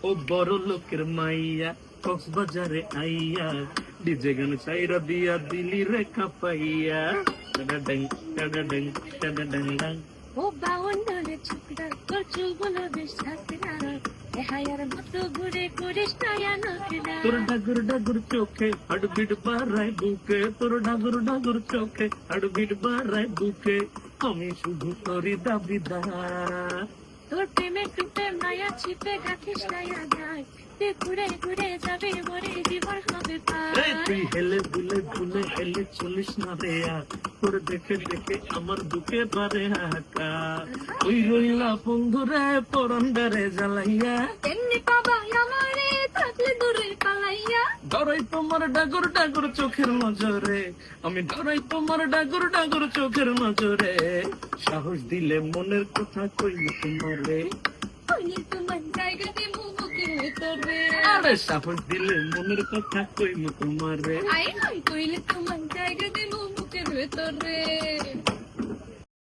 ও বড় লোকের মাইয়া কক্সবাজারে আইয়া ডিজে গান চাইরা দিয়া দিলি রে কাপাইয়া টাডাডাং টাডাডাং টাডাডাং ডাং। ও বাউন্ডারে ছোকরা তোর চুলগুলো বেশ ঝাঁকড়া হায়ার মতো ঘুরে ঘুরিস নয়া নকরা তোর ডাগুর ডাগুর চোখে হাডবিড বাড়ায় বুকে তোর ডাগুর ডাগুর চোখে হাডবিড বাড়ায় বুকে আমি শুধু তোরই দাবিদার। তোর প্রেমে টুপে মায়া ছিপে গাথিস নয়া গায় তুই ঘুরে ঘুরে যাবে মরে জীবন হবে এই তুই হেলে দুলে দুলে হেলে চলিস না রে আর তোর দেখে দেখে আমার বুকে পারে হাকা ওই রইলা বন্ধুরে পরন্ডারে জ্বালাইয়া এমনি বাবা আমারে থাকলে দূরে পালাইয়া ডরাই তোমার ডাগর ডাগর চোখের নজরে আমি ডরাই তোমার ডাগর ডাগর চোখের নজরে সাহস দিলে মনের কথা কইলে তোমারে কইলে তোমার জায়গাতে মুখে তোরে আরে সাহস দিলে মনের কথা কইলে তোমারে আই হাই কইলে তোমার জায়গাতে মুখে তোরে